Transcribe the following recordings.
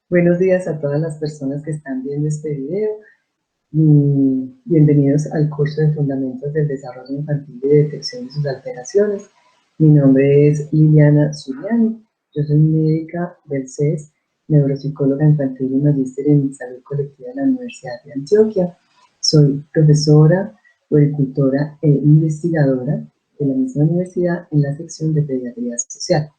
Buenos días a todas las personas que están viendo este video. Bienvenidos al curso de Fundamentos del Desarrollo Infantil y de Detección de sus alteraciones. Mi nombre es Liliana Zuliani. Yo soy médica del CES, neuropsicóloga infantil y magíster en salud colectiva de la Universidad de Antioquia. Soy profesora, puericultora e investigadora de la misma universidad en la sección de pediatría social.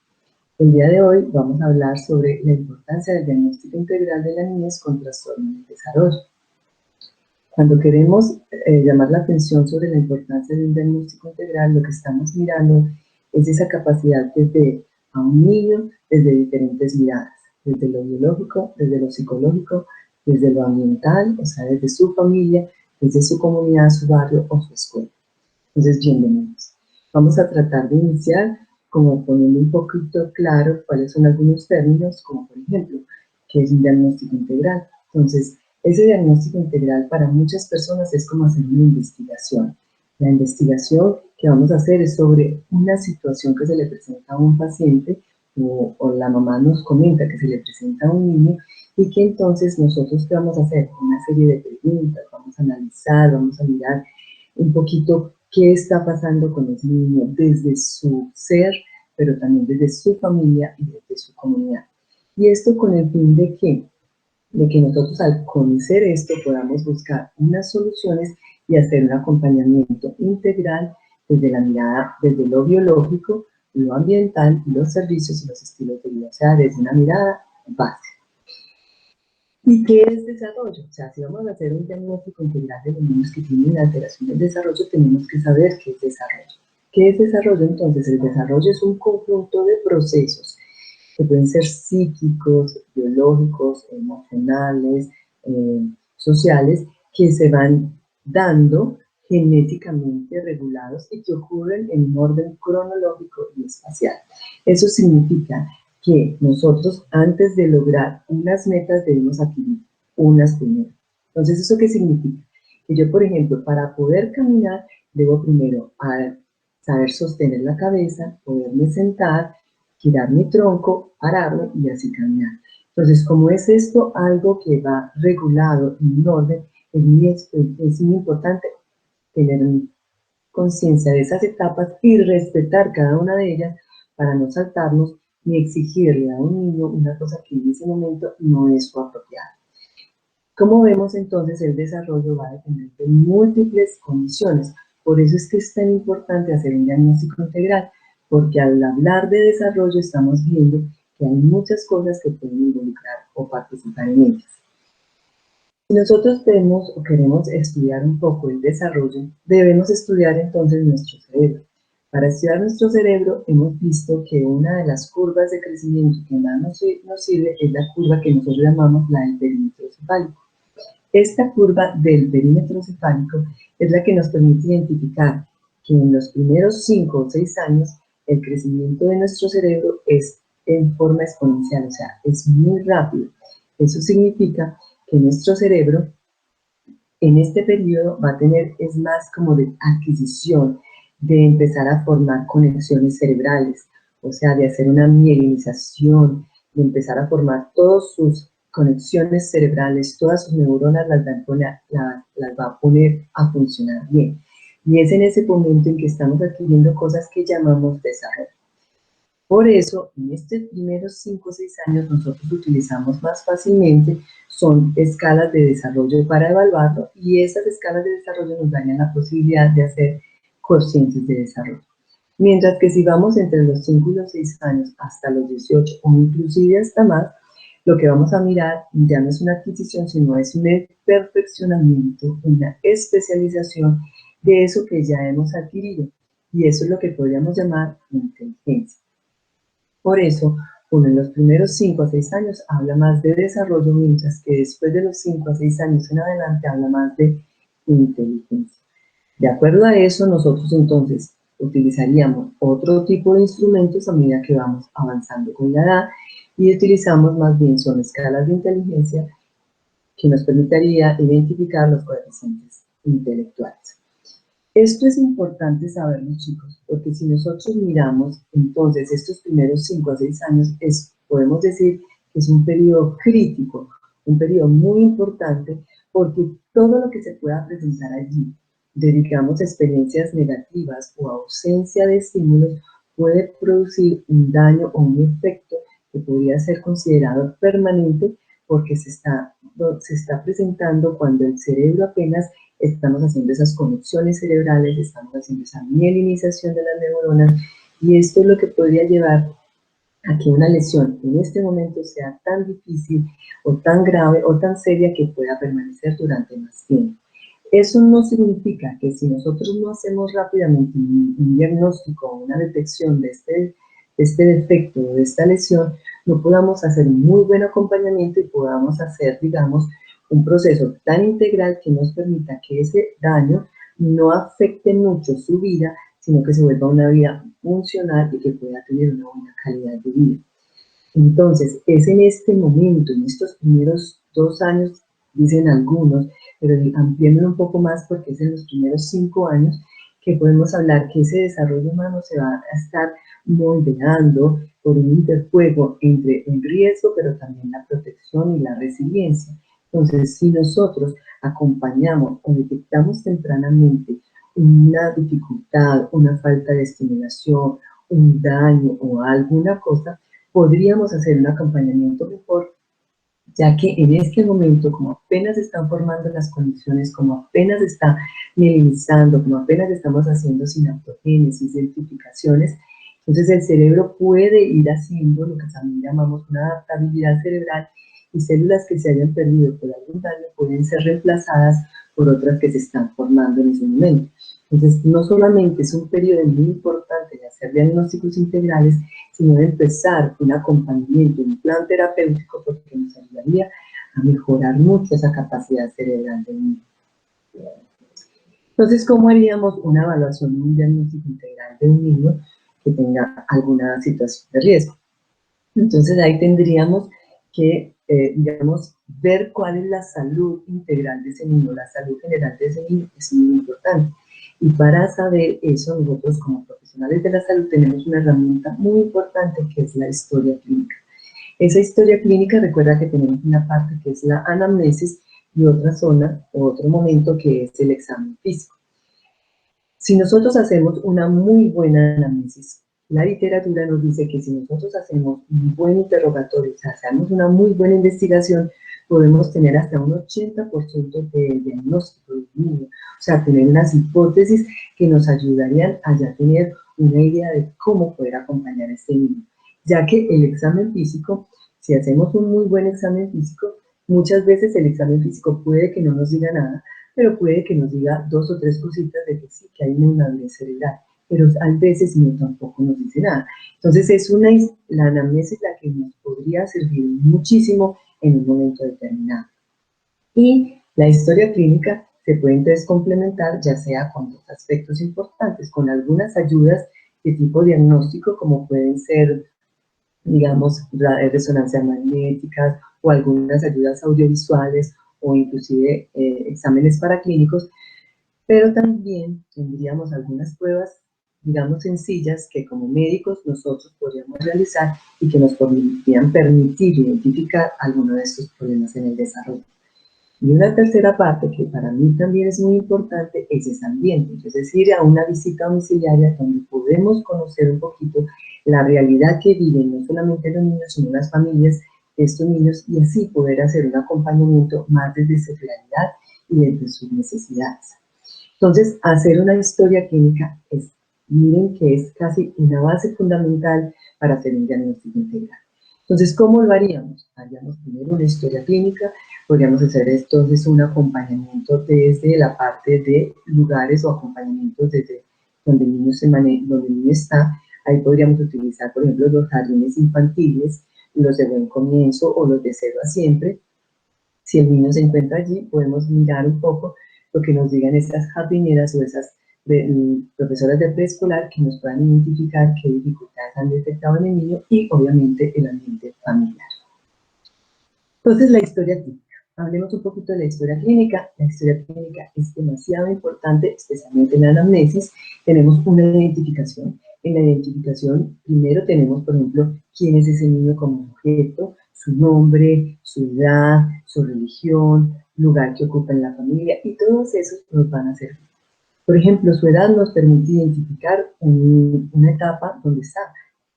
El día de hoy vamos a hablar sobre la importancia del diagnóstico integral de la niñez con trastorno del desarrollo. Cuando queremos llamar la atención sobre la importancia de un diagnóstico integral, lo que estamos mirando es esa capacidad de ver a un niño desde diferentes miradas, desde lo biológico, desde lo psicológico, desde lo ambiental, o sea, desde su familia, desde su comunidad, su barrio o su escuela. Entonces, bienvenidos. Vamos a tratar de iniciar como poniendo un poquito claro cuáles son algunos términos, como por ejemplo, ¿qué es un diagnóstico integral? Entonces, ese diagnóstico integral para muchas personas es como hacer una investigación. La investigación que vamos a hacer es sobre una situación que se le presenta a un paciente o la mamá nos comenta que se le presenta a un niño y que entonces nosotros ¿qué vamos a hacer? Una serie de preguntas, vamos a analizar, vamos a mirar un poquito qué está pasando con ese niño desde su ser, pero también desde su familia y desde su comunidad. Y esto con el fin de que nosotros al conocer esto podamos buscar unas soluciones y hacer un acompañamiento integral desde la mirada, desde lo biológico, lo ambiental, los servicios y los estilos de vida, o sea, desde una mirada básica. ¿Y qué es desarrollo? O sea, si vamos a hacer un diagnóstico integral de los niños que tienen alteración del desarrollo, tenemos que saber qué es desarrollo. ¿Qué es desarrollo? Entonces, el desarrollo es un conjunto de procesos que pueden ser psíquicos, biológicos, emocionales, sociales, que se van dando genéticamente regulados y que ocurren en un orden cronológico y espacial. Eso significa que nosotros antes de lograr unas metas debemos adquirir unas primero. Entonces, ¿eso qué significa? Que yo, por ejemplo, para poder caminar, debo primero saber sostener la cabeza, poderme sentar, girar mi tronco, pararme y así caminar. Entonces, como es esto algo que va regulado en un orden, es muy importante tener conciencia de esas etapas y respetar cada una de ellas para no saltarnos ni exigirle a un niño una cosa que en ese momento no es su apropiada. Como vemos entonces, el desarrollo va a depender de múltiples condiciones. Por eso es que es tan importante hacer un diagnóstico integral, porque al hablar de desarrollo estamos viendo que hay muchas cosas que pueden involucrar o participar en ellas. Si nosotros tenemos o queremos estudiar un poco el desarrollo, debemos estudiar entonces nuestro cerebro. Para estudiar nuestro cerebro hemos visto que una de las curvas de crecimiento que más nos sirve es la curva que nosotros llamamos la del perímetro cefálico. Esta curva del perímetro cefálico es la que nos permite identificar que en los primeros 5 o 6 años el crecimiento de nuestro cerebro es en forma exponencial, o sea, es muy rápido. Eso significa que nuestro cerebro en este periodo va a tener, es más como de adquisición, de empezar a formar conexiones cerebrales, o sea, de hacer una mielinización, de empezar a formar todas sus conexiones cerebrales, todas sus neuronas las va a poner a funcionar bien. Y es en ese momento en que estamos adquiriendo cosas que llamamos desarrollo. Por eso, en estos primeros 5 o 6 años, nosotros utilizamos más fácilmente, son escalas de desarrollo para evaluarlo, y esas escalas de desarrollo nos dan la posibilidad de hacer cocientes de desarrollo. Mientras que si vamos entre los 5 y los 6 años hasta los 18 o inclusive hasta más, lo que vamos a mirar ya no es una adquisición, sino es un perfeccionamiento, una especialización de eso que ya hemos adquirido. Y eso es lo que podríamos llamar inteligencia. Por eso, uno en los primeros 5 a 6 años habla más de desarrollo, mientras que después de los 5 a 6 años en adelante habla más de inteligencia. De acuerdo a eso, nosotros entonces utilizaríamos otro tipo de instrumentos a medida que vamos avanzando con la edad, y utilizamos más bien son escalas de inteligencia que nos permitiría identificar los coeficientes intelectuales. Esto es importante saberlo, chicos, porque si nosotros miramos entonces estos primeros 5 a 6 años, podemos decir es un periodo crítico, un periodo muy importante, porque todo lo que se pueda presentar allí, de digamos experiencias negativas o ausencia de estímulos, puede producir un daño o un efecto que podría ser considerado permanente, porque se está presentando cuando el cerebro apenas estamos haciendo esas conexiones cerebrales, estamos haciendo esa mielinización de las neuronas, y esto es lo que podría llevar a que una lesión en este momento sea tan difícil o tan grave o tan seria que pueda permanecer durante más tiempo. Eso no significa que si nosotros no hacemos rápidamente un diagnóstico o una detección de este defecto o de esta lesión, no podamos hacer un muy buen acompañamiento y podamos hacer, digamos, un proceso tan integral que nos permita que ese daño no afecte mucho su vida, sino que se vuelva una vida funcional y que pueda tener una buena calidad de vida. Entonces, es en este momento, en estos primeros 2 años, dicen algunos, pero ampliéndolo un poco más porque es en los primeros 5 años, que podemos hablar que ese desarrollo humano se va a estar moldeando por un interjuego entre el riesgo, pero también la protección y la resiliencia. Entonces, si nosotros acompañamos o detectamos tempranamente una dificultad, una falta de estimulación, un daño o alguna cosa, podríamos hacer un acompañamiento mejor, ya que en este momento, como apenas se están formando las condiciones, como apenas se está mielinizando, como apenas estamos haciendo sinaptogénesis, identificaciones, entonces el cerebro puede ir haciendo lo que también llamamos una adaptabilidad cerebral, y células que se hayan perdido por algún daño pueden ser reemplazadas por otras que se están formando en ese momento. Entonces, no solamente es un periodo muy importante de hacer diagnósticos integrales, sino de empezar un acompañamiento, un plan terapéutico, porque nos ayudaría a mejorar mucho esa capacidad cerebral del niño. Entonces, ¿cómo haríamos una evaluación de un diagnóstico integral de un niño que tenga alguna situación de riesgo? Entonces, ahí tendríamos que, digamos, ver cuál es la salud integral de ese niño, la salud general de ese niño es muy importante. Y para saber eso, nosotros como profesionales de la salud tenemos una herramienta muy importante que es la historia clínica. Esa historia clínica, recuerda que tenemos una parte que es la anamnesis y otra zona, o otro momento que es el examen físico. Si nosotros hacemos una muy buena anamnesis, la literatura nos dice que si nosotros hacemos un buen interrogatorio, o sea, hacemos una muy buena investigación, podemos tener hasta un 80% de diagnóstico del niño, o sea, tener unas hipótesis que nos ayudarían a ya tener una idea de cómo poder acompañar a este niño. Ya que el examen físico, si hacemos un muy buen examen físico, muchas veces el examen físico puede que no nos diga nada, pero puede que nos diga 2 o 3 cositas de que sí, que hay una inmadurez cerebral, pero a veces no, tampoco nos dice nada. Entonces es la anamnesis la que nos podría servir muchísimo en un momento determinado. Y la historia clínica se puede entonces complementar ya sea con dos aspectos importantes, con algunas ayudas de tipo diagnóstico, como pueden ser, digamos, resonancias magnéticas o algunas ayudas audiovisuales o inclusive exámenes paraclínicos, pero también tendríamos algunas pruebas, digamos, sencillas que como médicos nosotros podríamos realizar y que nos podrían permitir identificar alguno de estos problemas en el desarrollo. Y una tercera parte que para mí también es muy importante es ese ambiente, es decir, a una visita domiciliaria donde podemos conocer un poquito la realidad que viven no solamente los niños, sino las familias de estos niños, y así poder hacer un acompañamiento más desde su realidad y desde sus necesidades. Entonces, hacer una historia clínica miren que es casi una base fundamental para hacer un diagnóstico integral. Entonces, ¿cómo lo haríamos? Haríamos primero una historia clínica, podríamos hacer entonces un acompañamiento desde la parte de lugares o acompañamientos desde donde el niño, donde el niño está. Ahí podríamos utilizar, por ejemplo, los jardines infantiles, los de buen comienzo o los de 0 a siempre. Si el niño se encuentra allí, podemos mirar un poco lo que nos digan esas jardineras o esas profesoras de preescolar que nos puedan identificar qué dificultades han detectado en el niño y obviamente el ambiente familiar. Entonces, la historia clínica. Hablemos un poquito de la historia clínica. La historia clínica es demasiado importante, especialmente en la anamnesis. Tenemos una identificación. En la identificación, primero tenemos, por ejemplo, quién es ese niño como sujeto, su nombre, su edad, su religión, lugar que ocupa en la familia, y todos esos nos van a servir. Por ejemplo, su edad nos permite identificar una etapa donde está.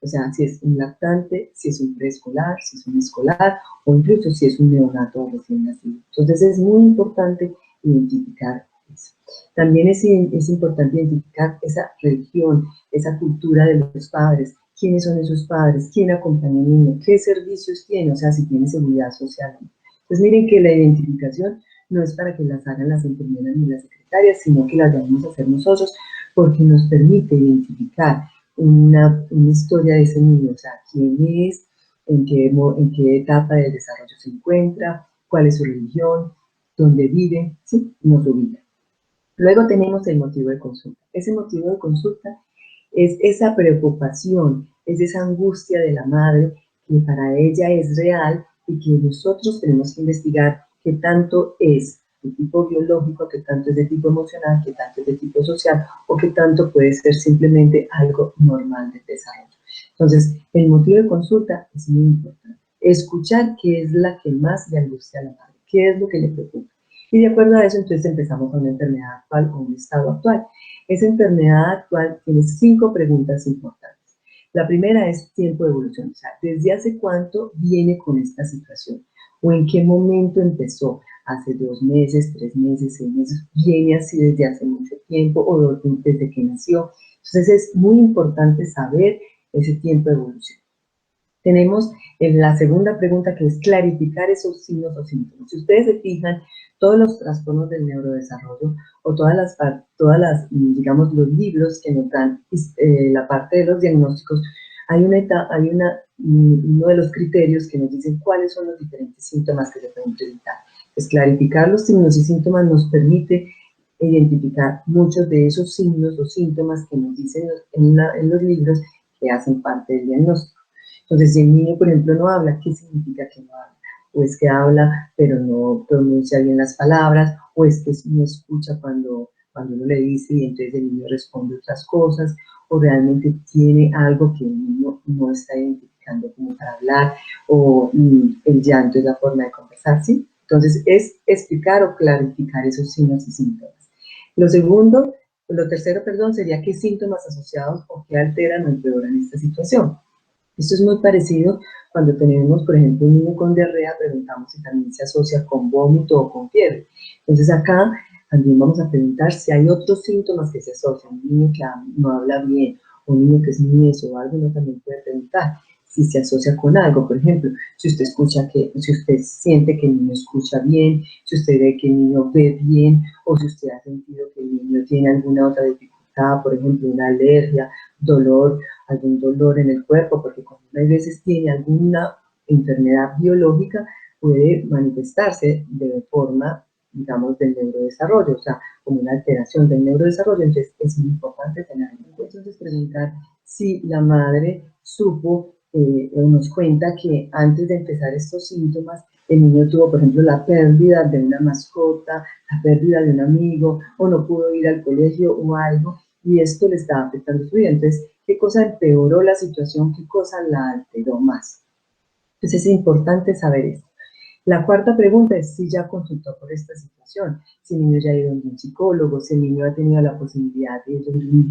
O sea, si es un lactante, si es un preescolar, si es un escolar, o incluso si es un neonato recién nacido. Entonces es muy importante identificar eso. También es importante identificar esa religión, esa cultura de los padres, quiénes son esos padres, quién acompaña al niño, qué servicios tiene, o sea, si tiene seguridad social. Entonces miren que la identificación no es para que las hagan las enfermeras ni las secretarias, sino que las vamos a hacer nosotros, porque nos permite identificar una historia de ese niño, o sea, quién es, en qué etapa del desarrollo se encuentra, cuál es su religión, dónde vive, ¿sí? Nos ubica. Luego tenemos el motivo de consulta. Ese motivo de consulta es esa preocupación, es esa angustia de la madre que para ella es real y que nosotros tenemos que investigar qué tanto es de tipo biológico, qué tanto es de tipo emocional, qué tanto es de tipo social o qué tanto puede ser simplemente algo normal del desarrollo. Entonces, el motivo de consulta es muy importante. Escuchar qué es la que más le angustia a la madre, qué es lo que le preocupa. Y de acuerdo a eso, entonces empezamos con una enfermedad actual o un estado actual. Esa enfermedad actual tiene 5 preguntas importantes. La primera es tiempo de evolución, o sea, ¿desde hace cuánto viene con esta situación? ¿O en qué momento empezó? ¿Hace 2 meses, 3 meses, 6 meses? ¿Viene así desde hace mucho tiempo o desde que nació? Entonces es muy importante saber ese tiempo de evolución. Tenemos la segunda pregunta, que es clarificar esos signos o síntomas. Si ustedes se fijan, todos los trastornos del neurodesarrollo o digamos, los libros que nos dan la parte de los diagnósticos, hay uno de los criterios que nos dicen cuáles son los diferentes síntomas que se pueden presentar. Pues clarificar los signos y síntomas nos permite identificar muchos de esos signos o síntomas que nos dicen en los libros que hacen parte del diagnóstico. Entonces, si el niño, por ejemplo, no habla, ¿qué significa que no habla? O es que habla, pero no pronuncia bien las palabras, o es que no escucha cuando uno le dice y entonces el niño responde otras cosas, o realmente tiene algo que el niño no está identificando como para hablar, o el llanto es la forma de conversar, ¿sí? Entonces, es explicar o clarificar esos signos y síntomas. Lo tercero, sería qué síntomas asociados o qué alteran o empeoran esta situación. Esto es muy parecido cuando tenemos, por ejemplo, un niño con diarrea, preguntamos si también se asocia con vómito o con fiebre. Entonces acá también vamos a preguntar si hay otros síntomas que se asocian. Un niño que no habla bien, o un niño que es necio o algo, uno también puede preguntar si se asocia con algo. Por ejemplo, si usted siente que el niño escucha bien, si usted ve que el niño ve bien, o si usted ha sentido que el niño tiene alguna otra dificultad, por ejemplo, una alergia, algún dolor en el cuerpo, porque cuando a veces tiene alguna enfermedad biológica, puede manifestarse de forma, digamos, del neurodesarrollo, o sea, como una alteración del neurodesarrollo. Entonces es muy importante tenerlo en cuenta. Entonces preguntar si la madre supo o nos cuenta que antes de empezar estos síntomas, el niño tuvo, por ejemplo, la pérdida de una mascota, la pérdida de un amigo, o no pudo ir al colegio o algo, y esto le estaba afectando su vida. Entonces, ¿qué cosa empeoró la situación? ¿Qué cosa la alteró más? Entonces, es importante saber esto. La cuarta pregunta es si ya consultó por esta situación, si el niño ya ha ido a un psicólogo, si el niño ha tenido la posibilidad de ir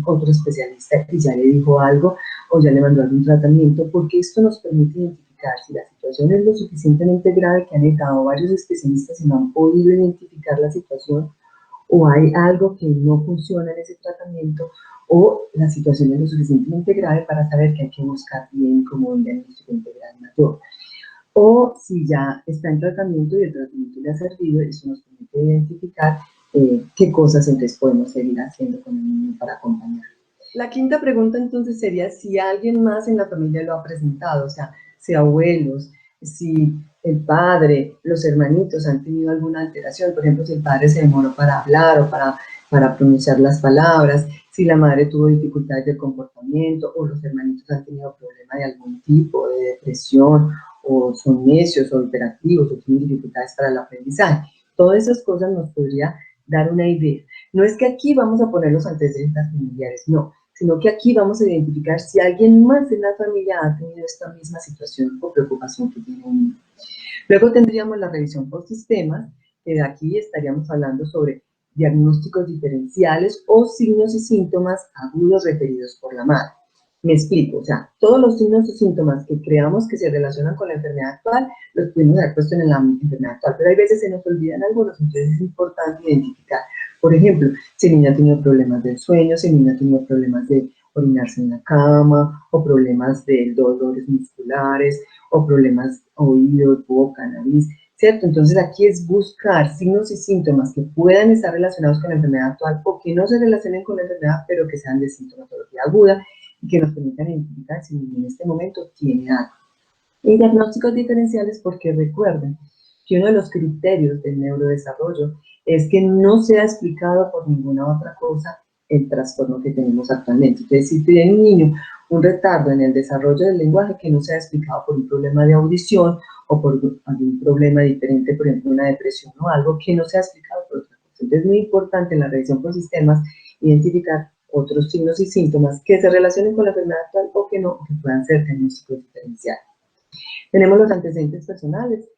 a otro especialista y ya le dijo algo o ya le mandó algún tratamiento, porque esto nos permite identificar si la situación es lo suficientemente grave que han estado varios especialistas y no han podido identificar la situación, o hay algo que no funciona en ese tratamiento, o la situación es lo suficientemente grave para saber que hay que buscar bien como un diagnóstico integral mayor. O si ya está en tratamiento y el tratamiento le ha servido, eso nos permite identificar qué cosas entonces podemos seguir haciendo con el niño para acompañarlo. La quinta pregunta entonces sería si alguien más en la familia lo ha presentado, o sea, si abuelos, si el padre, los hermanitos han tenido alguna alteración, por ejemplo, si el padre se demoró para hablar o para pronunciar las palabras, si la madre tuvo dificultades de comportamiento o los hermanitos han tenido problemas de algún tipo, de depresión, o son necios o hiperactivos o tienen dificultades para el aprendizaje. Todas esas cosas nos podría dar una idea. No es que aquí vamos a poner los antecedentes familiares, no, sino que aquí vamos a identificar si alguien más en la familia ha tenido esta misma situación o preocupación que tiene un niño. Luego tendríamos la revisión por sistemas, que de aquí estaríamos hablando sobre diagnósticos diferenciales o signos y síntomas agudos referidos por la madre. Me explico, o sea, todos los signos o síntomas que creamos que se relacionan con la enfermedad actual, los pudimos haber puesto en la enfermedad actual, pero hay veces se nos olvidan algunos, entonces es importante identificar. Por ejemplo, si el niño ha tenido problemas del sueño, si el niño ha tenido problemas de orinarse en la cama, o problemas de dolores musculares, o problemas oídos, boca, nariz, ¿cierto? Entonces aquí es buscar signos y síntomas que puedan estar relacionados con la enfermedad actual o que no se relacionen con la enfermedad, pero que sean de sintomatología aguda y que nos permitan identificar si en este momento tiene algo. Y diagnósticos diferenciales porque recuerden que uno de los criterios del neurodesarrollo es que no sea explicado por ninguna otra cosa el trastorno que tenemos actualmente. Entonces, si tiene un niño un retardo en el desarrollo del lenguaje que no sea explicado por un problema de audición o por algún problema diferente, por ejemplo, una depresión o algo que no sea explicado por otra cosa. Entonces, es muy importante en la revisión por sistemas identificar otros signos y síntomas que se relacionen con la enfermedad actual o que no, o que puedan ser diagnósticos diferenciales. Tenemos los antecedentes personales.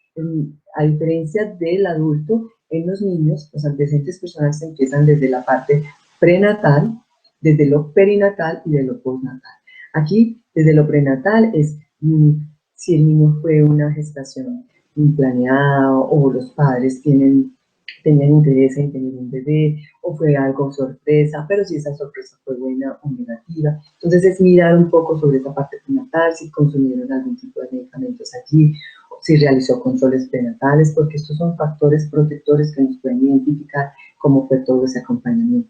A diferencia del adulto, en los niños, los antecedentes personales empiezan desde la parte prenatal, desde lo perinatal y de lo postnatal. Aquí, desde lo prenatal, es si el niño fue una gestación planeada o los padres tenían interés en tener un bebé o fue algo sorpresa, pero si esa sorpresa fue buena o negativa. Entonces es mirar un poco sobre esa parte prenatal, si consumieron algún tipo de medicamentos allí, si realizó controles prenatales, porque estos son factores protectores que nos pueden identificar cómo fue todo ese acompañamiento.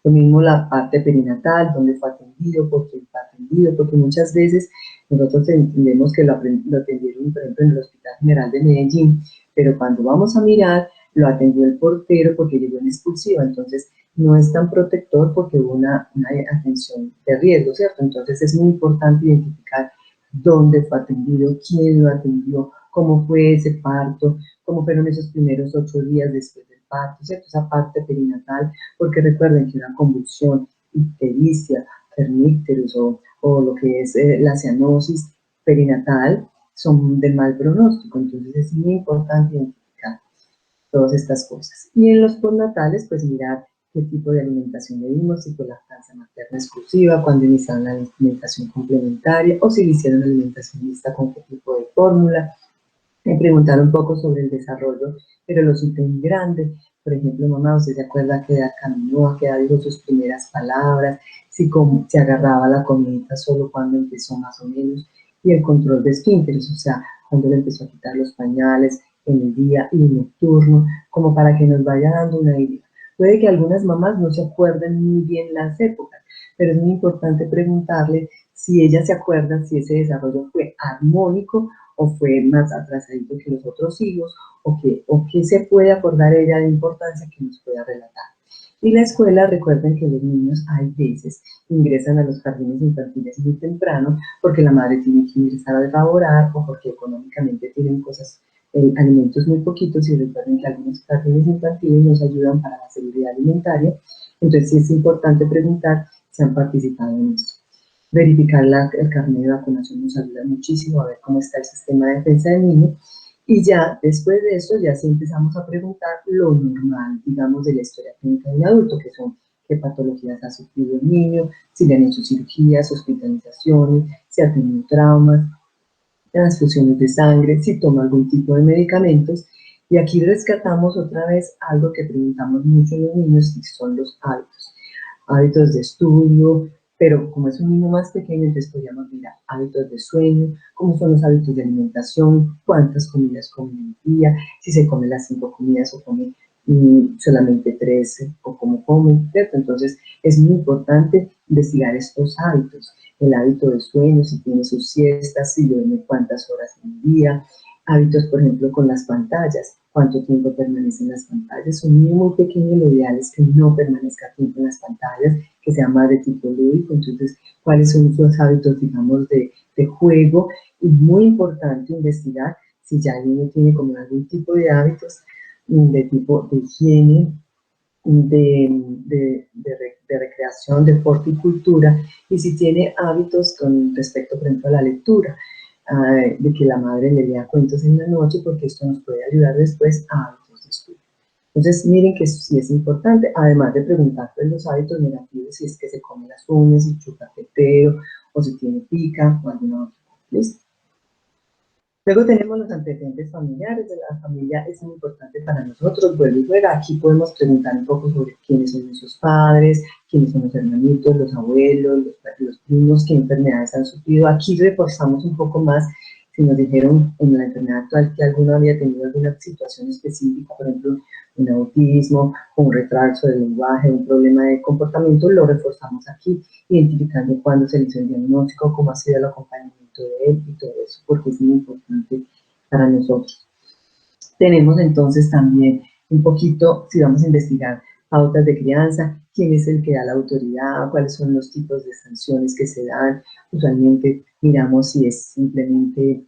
Lo mismo la parte perinatal, dónde fue atendido, por qué fue atendido, porque muchas veces nosotros entendemos que lo atendieron, por ejemplo, en el Hospital General de Medellín, pero cuando vamos a mirar, lo atendió el portero porque llegó en expulsiva, entonces no es tan protector porque hubo una atención de riesgo, ¿cierto? Entonces es muy importante identificar dónde fue atendido, quién lo atendió, cómo fue ese parto, cómo fueron esos primeros 8 días después del parto, ¿cierto? Esa parte perinatal, porque recuerden que una convulsión, ictericia, fernípteros o lo que es la cianosis perinatal son de mal pronóstico, entonces es muy importante identificar todas estas cosas. Y en los postnatales, pues mirar qué tipo de alimentación le dimos, si fue lactancia materna exclusiva, cuando iniciaron la alimentación complementaria, o si le hicieron alimentación mixta con qué tipo de fórmula. Me preguntaron un poco sobre el desarrollo, pero lo supe en grande. Por ejemplo, mamá, ¿usted se acuerda a qué edad caminó, a qué edad dijo sus primeras palabras? Si se agarraba la comida solo cuando empezó más o menos. Y el control de esfínteres, o sea, cuando le empezó a quitar los pañales en el día y nocturno, como para que nos vaya dando una idea. Puede que algunas mamás no se acuerden muy bien las épocas, pero es muy importante preguntarle si ella se acuerda si ese desarrollo fue armónico o fue más atrasadito que los otros hijos, o qué se puede acordar ella de importancia que nos pueda relatar. Y la escuela, recuerden que los niños hay veces ingresan a los jardines infantiles muy temprano porque la madre tiene que ingresar a laborar o porque económicamente tienen cosas, alimentos muy poquitos, y recuerden que algunos jardines infantiles nos ayudan para la seguridad alimentaria. Entonces sí es importante preguntar si han participado en esto. Verificar el carnet de vacunación nos ayuda muchísimo a ver cómo está el sistema de defensa del niño. Y ya después de eso, ya sí empezamos a preguntar lo normal, digamos, de la historia clínica de un adulto, que son qué patologías ha sufrido el niño, si le han hecho cirugías, hospitalizaciones, si ha tenido traumas, transfusiones de sangre, si toma algún tipo de medicamentos. Y aquí rescatamos otra vez algo que preguntamos mucho en los niños, y son los hábitos. Hábitos de estudio, pero como es un niño más pequeño, entonces podríamos mirar hábitos de sueño, cómo son los hábitos de alimentación, cuántas comidas come en el día, si se come las 5 comidas o come solamente 3 o cómo come, ¿cierto? Entonces es muy importante investigar estos hábitos, el hábito de sueño, si tiene sus siestas, si duerme cuántas horas en el día, hábitos, por ejemplo, con las pantallas, cuánto tiempo permanecen las pantallas. Un niño muy pequeño, lo ideal es que no permanezca tiempo en las pantallas, que sea más de tipo lúdico. Entonces, cuáles son sus hábitos, digamos, de juego. Y muy importante investigar si ya el niño tiene como algún tipo de hábitos de tipo de higiene, de de recreación, deporte y cultura, y si tiene hábitos con respecto, por ejemplo, a la lectura, de que la madre le lea cuentos en la noche, porque esto nos puede ayudar después a hábitos de estudio. Entonces, miren que eso sí es importante, además de preguntar por los hábitos negativos, si es que se come las uñas, si chupa tetero, o si tiene pica, o alguna otra cosa. ¿Listo? Luego tenemos los antecedentes familiares de la familia, es muy importante para nosotros. Vuelvo y juega, aquí podemos preguntar un poco sobre quiénes son nuestros padres, quiénes son los hermanitos, los abuelos, los primos, qué enfermedades han sufrido. Aquí reforzamos un poco más si nos dijeron en la enfermedad actual que alguno había tenido alguna situación específica, por ejemplo, un autismo, un retraso del lenguaje, un problema de comportamiento, lo reforzamos aquí, identificando cuándo se le hizo el diagnóstico, cómo ha sido el acompañamiento de él y todo eso, porque es muy importante para nosotros. Tenemos entonces también un poquito, si vamos a investigar pautas de crianza, quién es el que da la autoridad, cuáles son los tipos de sanciones que se dan. Usualmente miramos si es simplemente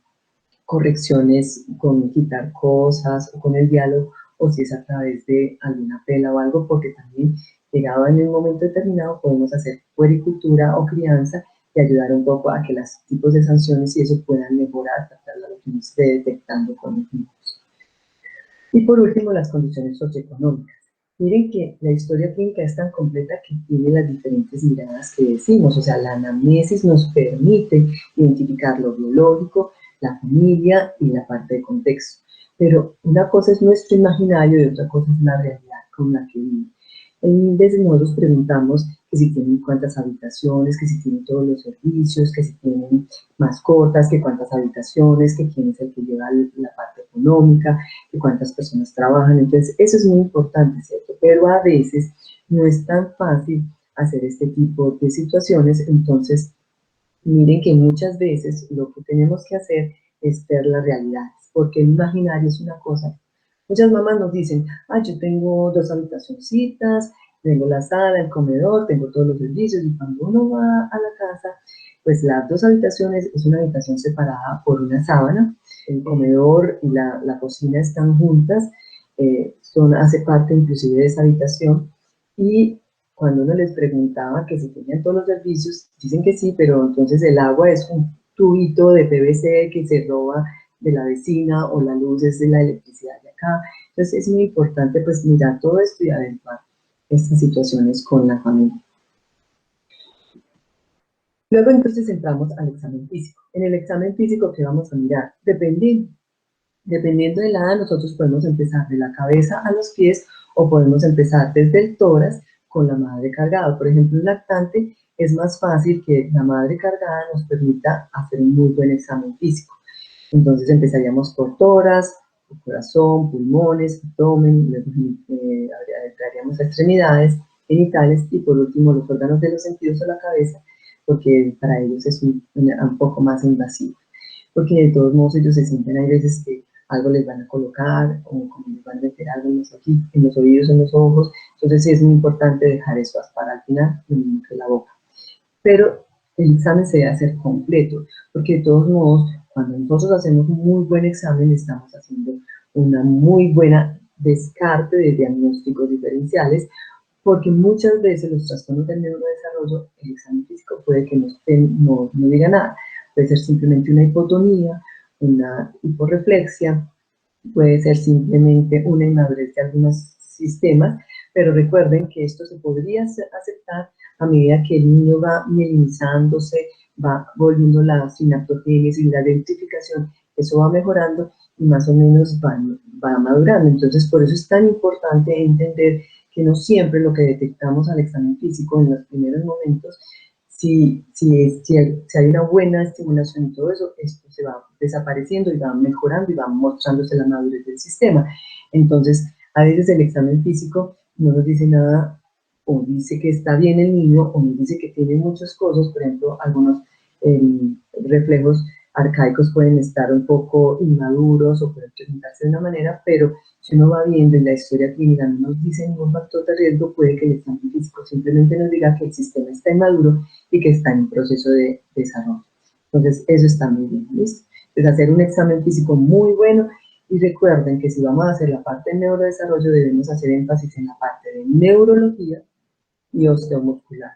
correcciones con quitar cosas o con el diálogo, o si es a través de alguna pela o algo, porque también llegado en un momento determinado podemos hacer puericultura o crianza y ayudar un poco a que los tipos de sanciones y eso puedan mejorar, tratar a lo que nos esté detectando con los niños. Y por último, las condiciones socioeconómicas. Miren que la historia clínica es tan completa que tiene las diferentes miradas que decimos, o sea, la anamnesis nos permite identificar lo biológico, la familia y la parte de contexto. Pero una cosa es nuestro imaginario y otra cosa es la realidad con la que vive. Desde nosotros preguntamos que si tienen cuántas habitaciones, que si tienen todos los servicios, que si tienen mascotas, que cuántas habitaciones, que quién es el que lleva la parte económica, que cuántas personas trabajan. Entonces, eso es muy importante, ¿cierto? Pero a veces no es tan fácil hacer este tipo de situaciones. Entonces, miren que muchas veces lo que tenemos que hacer es ver las realidades, porque el imaginario es una cosa. Muchas mamás nos dicen, yo tengo 2 habitacioncitas, tengo la sala, el comedor, tengo todos los servicios, y cuando uno va a la casa, pues las 2 habitaciones es una habitación separada por una sábana, el comedor y la cocina están juntas, hace parte inclusive de esa habitación, y cuando uno les preguntaba que si tenían todos los servicios, dicen que sí, pero entonces el agua es un tubito de PVC que se roba de la vecina, o la luz es de la electricidad de acá. Entonces es muy importante pues mirar todo esto y adecuar estas situaciones con la familia. Luego entonces entramos al examen físico. En el examen físico, ¿qué vamos a mirar? Dependiendo de la edad, nosotros podemos empezar de la cabeza a los pies o podemos empezar desde el tórax con la madre cargada. Por ejemplo, un lactante es más fácil que la madre cargada nos permita hacer un muy buen examen físico. Entonces empezaríamos por tórax, corazón, pulmones, abdomen, luego entraríamos a extremidades, genitales y por último los órganos de los sentidos o la cabeza, porque para ellos es un poco más invasivo. Porque de todos modos ellos se sienten, hay veces que algo les van a colocar, o como les van a meter algo en los oídos, en los ojos, entonces sí es muy importante dejar eso para el final, lo mismo que la boca. Pero el examen se debe hacer completo, porque de todos modos, cuando nosotros hacemos un muy buen examen, estamos haciendo una muy buena descarte de diagnósticos diferenciales, porque muchas veces los trastornos del neurodesarrollo, el examen físico puede que no diga nada, puede ser simplemente una hipotonía, una hiporreflexia, puede ser simplemente una inmadurez de algunos sistemas, pero recuerden que esto se podría aceptar a medida que el niño va minimizándose, va volviendo la sinaptogénesis y la identificación, eso va mejorando y más o menos va madurando. Entonces, por eso es tan importante entender que no siempre lo que detectamos al examen físico en los primeros momentos, si hay una buena estimulación y todo eso, esto se va desapareciendo y va mejorando y va mostrándose la madurez del sistema. Entonces, a veces el examen físico no nos dice nada, o dice que está bien el niño, o nos dice que tiene muchas cosas, por ejemplo, algunos reflejos arcaicos pueden estar un poco inmaduros o pueden presentarse de una manera, pero si uno va viendo en la historia clínica no nos dice ningún factor de riesgo, puede que el examen físico simplemente nos diga que el sistema está inmaduro y que está en proceso de desarrollo. Entonces, eso está muy bien, ¿listo? Entonces, hacer un examen físico muy bueno, y recuerden que si vamos a hacer la parte de neurodesarrollo, debemos hacer énfasis en la parte de neurología y osteomuscular.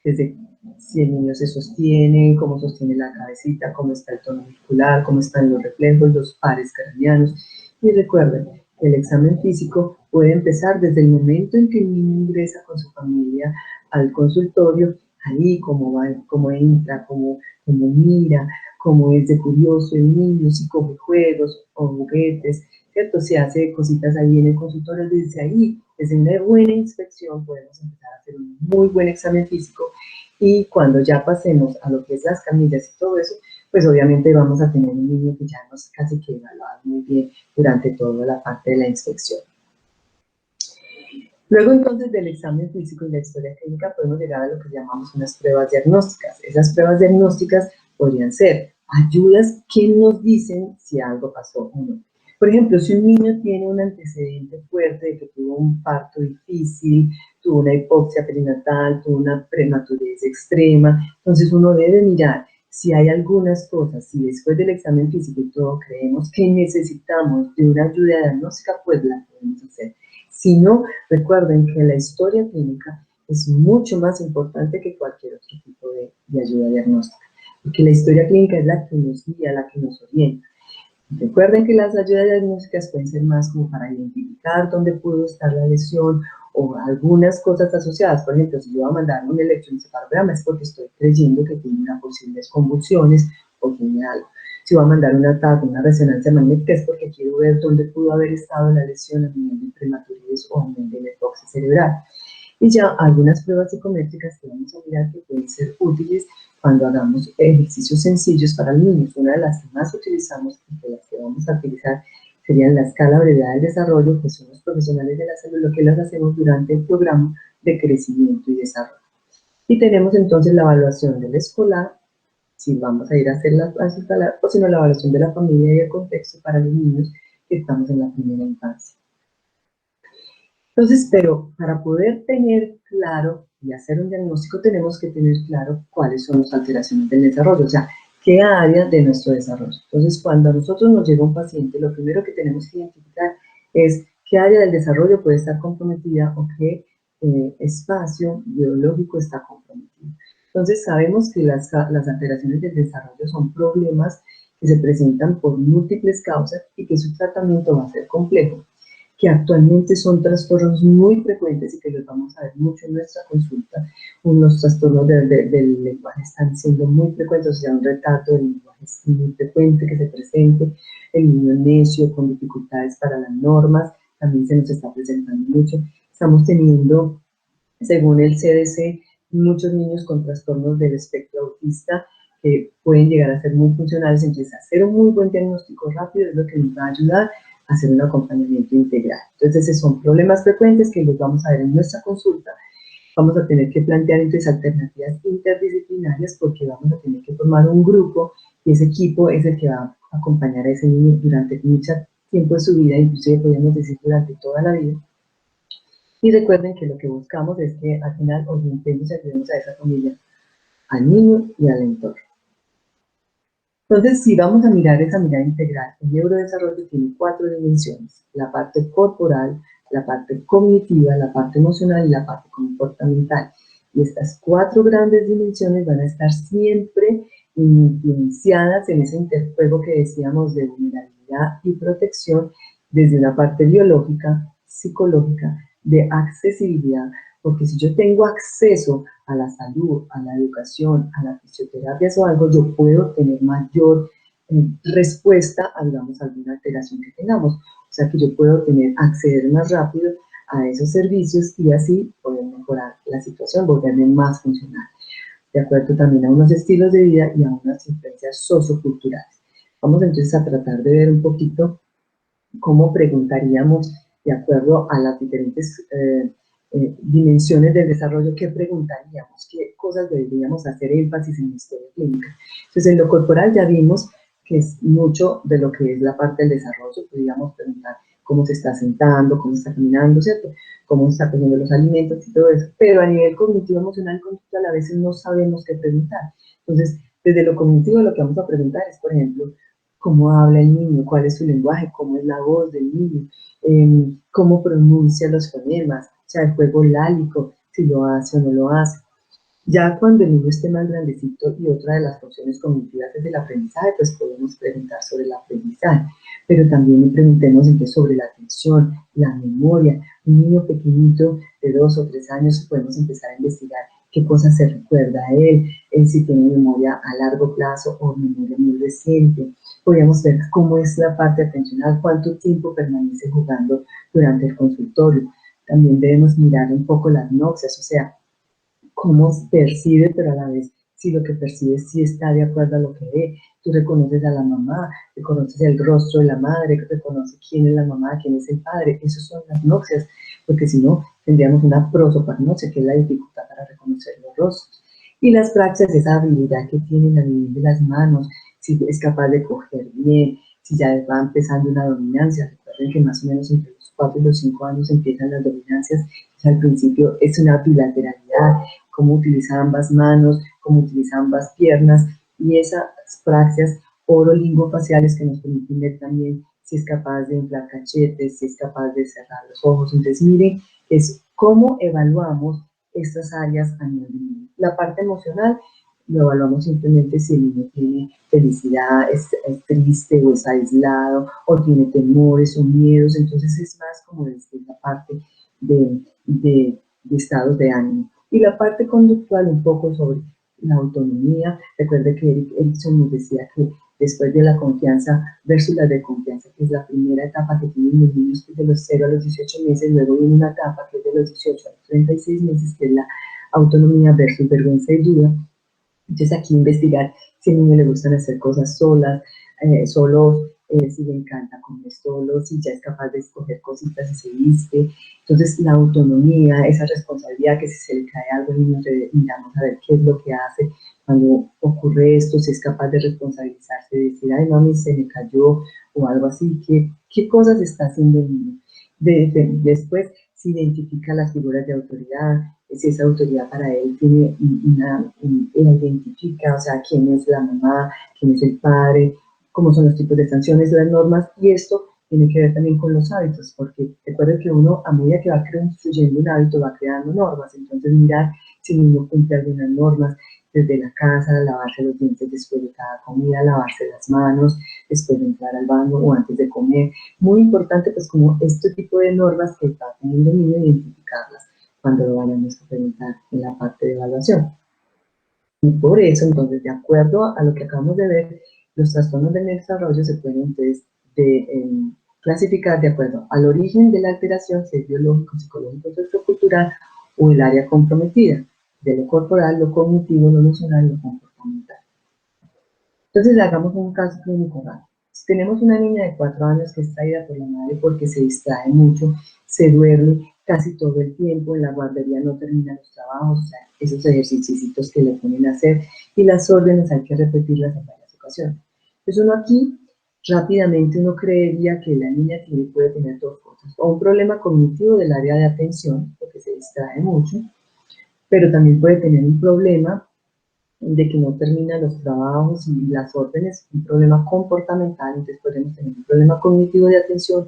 Desde si el niño se sostiene, cómo sostiene la cabecita, cómo está el tono muscular, cómo están los reflejos, los pares craneanos. Y recuerden que el examen físico puede empezar desde el momento en que el niño ingresa con su familia al consultorio, ahí cómo va, cómo entra, cómo mira, cómo es de curioso el niño, si coge juegos o juguetes, ¿cierto? Si hace cositas ahí en el consultorio, desde ahí, desde una buena inspección, podemos empezar a hacer un muy buen examen físico, y cuando ya pasemos a lo que es las camillas y todo eso, pues obviamente vamos a tener un niño que ya nos casi que evaluado muy bien durante toda la parte de la inspección. Luego entonces del examen físico y la historia clínica podemos llegar a lo que llamamos unas pruebas diagnósticas. Esas pruebas diagnósticas podrían ser ayudas que nos dicen si algo pasó o no. Por ejemplo, si un niño tiene un antecedente fuerte de que tuvo un parto difícil, tuvo una hipoxia perinatal, tuvo una prematurez extrema, entonces uno debe mirar si hay algunas cosas, si después del examen físico y todo creemos que necesitamos de una ayuda diagnóstica, pues la podemos hacer. Si no, recuerden que la historia clínica es mucho más importante que cualquier otro tipo de ayuda diagnóstica, porque la historia clínica es la que nos guía, la que nos orienta. Recuerden que las ayudas diagnósticas pueden ser más como para identificar dónde pudo estar la lesión o algunas cosas asociadas. Por ejemplo, si yo voy a mandar un electroencefalograma es porque estoy creyendo que tiene una posibles convulsiones o tiene algo. Si voy a mandar una TAC, una resonancia magnética, es porque quiero ver dónde pudo haber estado la lesión a nivel de prematurez o a nivel de la hipoxia cerebral. Y ya algunas pruebas psicométricas que vamos a mirar que pueden ser útiles cuando hagamos ejercicios sencillos para los niños. Una de las que más utilizamos y de las que vamos a utilizar serían la escala brevedad del desarrollo, que son los profesionales de la salud, lo que las hacemos durante el programa de crecimiento y desarrollo. Y tenemos entonces la evaluación del escolar, si vamos a ir a hacer la escolar, o si no, la evaluación de la familia y el contexto para los niños que estamos en la primera infancia. Entonces, pero para poder tener claro y hacer un diagnóstico tenemos que tener claro cuáles son las alteraciones del desarrollo, o sea, qué área de nuestro desarrollo. Entonces, cuando a nosotros nos llega un paciente, lo primero que tenemos que identificar es qué área del desarrollo puede estar comprometida o qué espacio biológico está comprometido. Entonces, sabemos que las alteraciones del desarrollo son problemas que se presentan por múltiples causas y que su tratamiento va a ser complejo, que actualmente son trastornos muy frecuentes y que los vamos a ver mucho en nuestra consulta. Unos trastornos del lenguaje están siendo muy frecuentes, o sea, un retardo del lenguaje es muy frecuente que se presente, el niño necio con dificultades para las normas, también se nos está presentando mucho. Estamos teniendo, según el CDC, muchos niños con trastornos del espectro autista que pueden llegar a ser muy funcionales. Entonces, hacer un muy buen diagnóstico rápido es lo que nos va a ayudar a hacer un acompañamiento integral. Entonces, esos son problemas frecuentes que los vamos a ver en nuestra consulta. Vamos a tener que plantear entonces alternativas interdisciplinarias porque vamos a tener que formar un grupo y ese equipo es el que va a acompañar a ese niño durante mucho tiempo de su vida, inclusive podríamos decir durante toda la vida. Y recuerden que lo que buscamos es que al final orientemos y ayudemos a esa familia, al niño y al entorno. Entonces, si vamos a mirar esa mirada integral, el neurodesarrollo tiene 4 dimensiones: la parte corporal, la parte cognitiva, la parte emocional y la parte comportamental. Y estas 4 grandes dimensiones van a estar siempre influenciadas en ese interjuego que decíamos de vulnerabilidad y protección, desde una parte biológica, psicológica, de accesibilidad, porque si yo tengo acceso a la salud, a la educación, a la fisioterapia o algo, yo puedo tener mayor respuesta a, digamos, alguna alteración que tengamos. O sea que yo puedo acceder más rápido a esos servicios y así poder mejorar la situación, volverme más funcional, de acuerdo también a unos estilos de vida y a unas influencias socioculturales. Vamos entonces a tratar de ver un poquito cómo preguntaríamos, de acuerdo a las diferentes dimensiones del desarrollo, qué preguntaríamos, qué cosas deberíamos hacer énfasis en la historia clínica. Entonces, en lo corporal ya vimos que es mucho de lo que es la parte del desarrollo. Podríamos preguntar cómo se está sentando, cómo está caminando, ¿cierto? Cómo está comiendo los alimentos y todo eso. Pero a nivel cognitivo, emocional y conductual a veces no sabemos qué preguntar. Entonces, desde lo cognitivo lo que vamos a preguntar es, por ejemplo, cómo habla el niño, cuál es su lenguaje, cómo es la voz del niño, cómo pronuncia los fonemas, o sea, el juego lálico, si lo hace o no lo hace. Ya cuando el niño esté más grandecito y otra de las funciones cognitivas es el aprendizaje, pues podemos preguntar sobre el aprendizaje, pero también preguntemos entonces sobre la atención, la memoria. Un niño pequeñito de 2 o 3 años podemos empezar a investigar qué cosas se recuerda a él, si tiene memoria a largo plazo o memoria muy reciente. Podríamos ver cómo es la parte atencional, cuánto tiempo permanece jugando durante el consultorio. También debemos mirar un poco las noxias, o sea, cómo percibe, pero a la vez si lo que percibe sí está de acuerdo a lo que ve. Tú reconoces a la mamá, reconoces el rostro de la madre, reconoces quién es la mamá, quién es el padre. Esas son las noxias, porque si no, tendríamos una prosopagnosia, que es la dificultad para reconocer los rostros. Y las praxias, esa habilidad que tienen a nivel de las manos, si es capaz de coger bien, si ya va empezando una dominancia. Recuerden que más o menos entre los 4 y los 5 años empiezan las dominancias. Al principio es una bilateralidad, cómo utiliza ambas manos, cómo utiliza ambas piernas, y esas praxias orolingofaciales que nos permiten ver también si es capaz de inflar cachetes, si es capaz de cerrar los ojos. Entonces, miren, es cómo evaluamos estas áreas a nivel de niño. La parte emocional lo evaluamos simplemente si el niño tiene felicidad, es triste o es aislado, o tiene temores o miedos. Entonces es más como desde la parte de estados de ánimo. Y la parte conductual un poco sobre la autonomía. Recuerde que Erikson nos decía que después de la confianza versus la desconfianza, que es la primera etapa que tienen los niños, que es de los 0 a los 18 meses, luego viene una etapa que es de los 18 a los 36 meses, que es la autonomía versus vergüenza y duda. Entonces aquí investigar si al niño le gustan hacer cosas solas, solos, si le encanta comer solo, si ya es capaz de escoger cositas y se viste. Entonces la autonomía, esa responsabilidad, que si se le cae algo al niño, miramos a ver qué es lo que hace cuando ocurre esto, si es capaz de responsabilizarse, de decir, ay mami, se me cayó o algo así, qué cosas está haciendo el niño. Después se identifica las figuras de autoridad, si esa autoridad para él tiene la identifica, o sea, quién es la mamá, quién es el padre, cómo son los tipos de sanciones, las normas, y esto tiene que ver también con los hábitos, porque recuerden que uno, a medida que va construyendo un hábito, va creando normas. Entonces mirar si el niño cumple algunas normas, desde la casa, lavarse los dientes después de cada comida, lavarse las manos después de entrar al baño o antes de comer. Muy importante, pues, como este tipo de normas que va teniendo el niño, identificarlas cuando lo vayamos a presentar en la parte de evaluación. Y por eso, entonces, de acuerdo a lo que acabamos de ver, los trastornos del desarrollo se pueden entonces clasificar de acuerdo al origen de la alteración, si es biológico, psicológico, sociocultural, o el área comprometida, de lo corporal, lo cognitivo, lo emocional, lo comportamental. Entonces, hagamos un caso clínico rápido. Si tenemos una niña de 4 años que es traída por la madre porque se distrae mucho, se duerme casi todo el tiempo, en la guardería no termina los trabajos, o sea, esos ejercicios que le ponen a hacer, y las órdenes hay que repetirlas en varias ocasiones. Entonces uno aquí, rápidamente uno creería que la niña puede tener dos cosas, o un problema cognitivo del área de atención, porque se distrae mucho, pero también puede tener un problema de que no termina los trabajos y las órdenes, un problema comportamental. Entonces podemos tener un problema cognitivo de atención,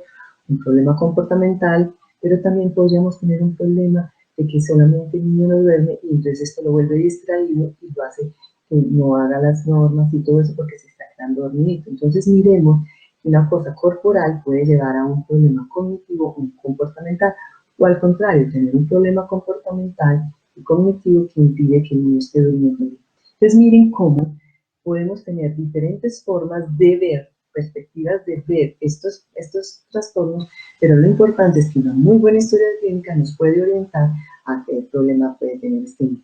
un problema comportamental, pero también podríamos tener un problema de que solamente el niño no duerme y entonces esto lo vuelve distraído y lo hace que no haga las normas y todo eso porque se está quedando dormidito. Entonces miremos que una cosa corporal puede llevar a un problema cognitivo, un comportamental, o al contrario, tener un problema comportamental y cognitivo que impide que el niño esté durmiendo bien. Entonces miren cómo podemos tener diferentes formas de ver, perspectivas de ver estos trastornos, pero lo importante es que una muy buena historia clínica nos puede orientar a qué problema puede tener este niño.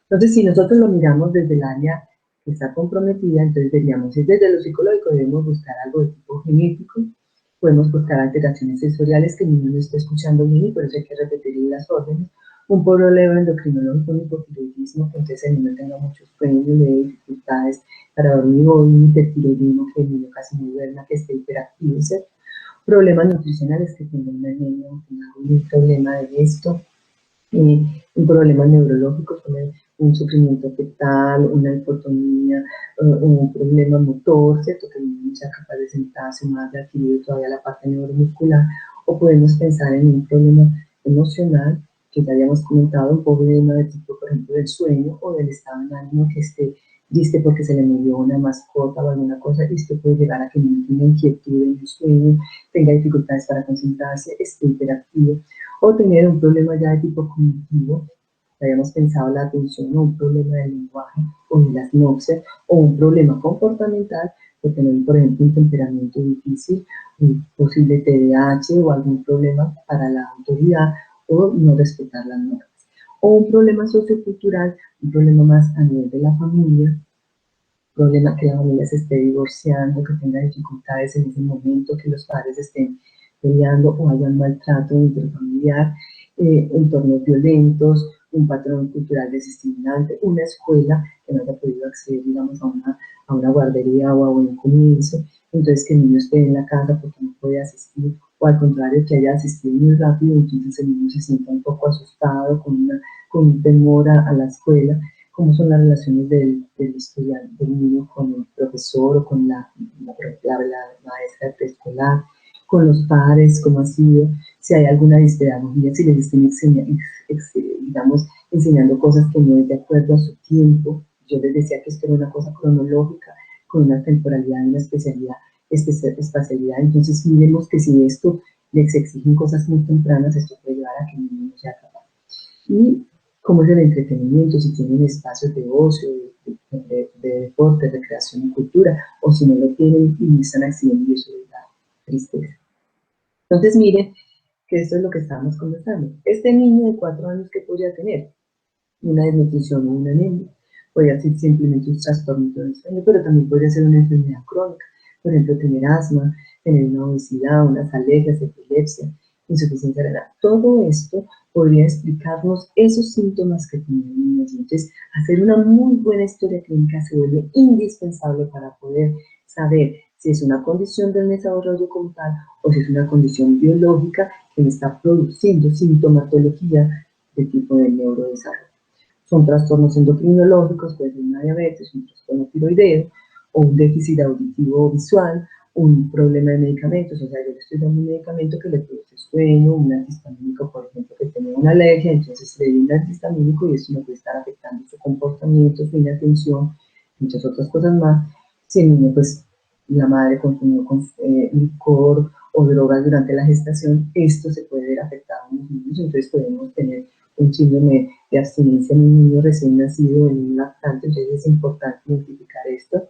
Entonces, si nosotros lo miramos desde el área que está comprometida, entonces veríamos, si desde lo psicológico debemos buscar algo de tipo genético, podemos buscar alteraciones sensoriales que el niño no esté escuchando bien y por eso hay que repetir las órdenes, un problema endocrinológico, un hipotiroidismo, que entonces el niño tenga muchos sueños, le dé dificultades para dormir, o un hipertiroidismo, que el niño casi no duerma, que esté hiperactivo, ¿cierto? Problemas nutricionales, que tenga una niña un problema de esto, un problema neurológico, un sufrimiento fetal, una hipotonía, un problema motor, ¿cierto? Que el niño no sea capaz de sentarse, más de adquirir todavía la parte neuromuscular, o podemos pensar en un problema emocional, que ya habíamos comentado, un problema de tipo, por ejemplo, del sueño o del estado de ánimo que esté triste porque se le murió una mascota o alguna cosa, y esto puede llegar a que el niño tenga inquietud en el sueño, tenga dificultades para concentrarse, esté hiperactivo, o tener un problema ya de tipo cognitivo. Habíamos pensado la atención o un problema del lenguaje o de las náuseas o un problema comportamental por tener, por ejemplo, un temperamento difícil, un posible TDAH o algún problema para la autoridad o no respetar las normas. O un problema sociocultural, un problema más a nivel de la familia, problema que la familia se esté divorciando, que tenga dificultades en ese momento, que los padres estén peleando o hayan maltrato intrafamiliar, entornos violentos, un patrón cultural desestimulante, una escuela que no haya podido acceder, digamos, a una guardería o a un comienzo, entonces que el niño esté en la casa porque no puede asistir, o al contrario, que haya asistido muy rápido, entonces el niño se sienta un poco asustado, con un temor a la escuela, cómo son las relaciones del estudiante, del niño con el profesor o con la maestra de preescolar, con los padres, cómo ha sido, si hay alguna dispedagogía, si les estén digamos, enseñando cosas que no es de acuerdo a su tiempo. Yo les decía que esto era una cosa cronológica, con una temporalidad y una especialidad, espacialidad. Entonces, miremos que si esto les exigen cosas muy tempranas, esto puede llevar a que el niño no sea capaz. Y cómo es el entretenimiento, si tienen espacios de ocio, de deporte, recreación y cultura, o si no lo tienen y están accediendo y eso les da tristeza. Entonces miren que esto es lo que estábamos conversando. Este niño de 4 años, ¿qué podría tener? Una desnutrición o una anemia. Podría ser simplemente un trastorno del sueño, pero también podría ser una enfermedad crónica. Por ejemplo, tener asma, tener una obesidad, unas alergias, epilepsia, insuficiencia renal. Todo esto podría explicarnos esos síntomas que tienen los niños. Entonces, hacer una muy buena historia clínica se vuelve indispensable para poder saber si es una condición del desarrollo como tal o si es una condición biológica que está produciendo sintomatología de tipo de neurodesarrollo. Son trastornos endocrinológicos, puede ser una diabetes, un trastorno tiroideo, o un déficit auditivo o visual, un problema de medicamentos, o sea, yo le estoy dando un medicamento que le produce sueño, un antihistamínico, por ejemplo, que tiene una alergia, entonces le doy un antihistamínico y eso no puede estar afectando su comportamiento, su inatención, muchas otras cosas más. Si el niño, pues, la madre consumió licor o drogas durante la gestación, esto se puede ver afectado en los niños, entonces podemos tener un síndrome de abstinencia en un niño recién nacido, en un lactante, entonces es importante identificar esto.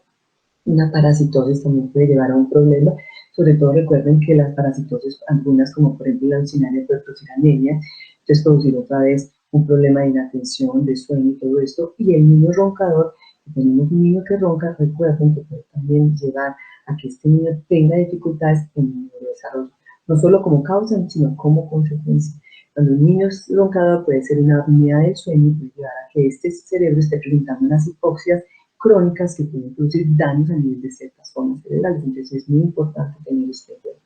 Una parasitosis también puede llevar a un problema, sobre todo recuerden que las parasitosis, algunas como por ejemplo la leucinaria, puede producir anemia, entonces producir otra vez un problema de inatención, de sueño y todo esto, y el niño roncador, si tenemos un niño que ronca, recuerden que puede también llevar a que este niño tenga dificultades en el neurodesarrollo, no solo como causa, sino como consecuencia. Cuando un niño es roncador puede ser una apnea del sueño y puede llevar a que este cerebro esté presentando unas hipoxias crónicas que pueden producir daños a nivel de ciertas zonas cerebrales. Entonces es muy importante tener esto en cuenta.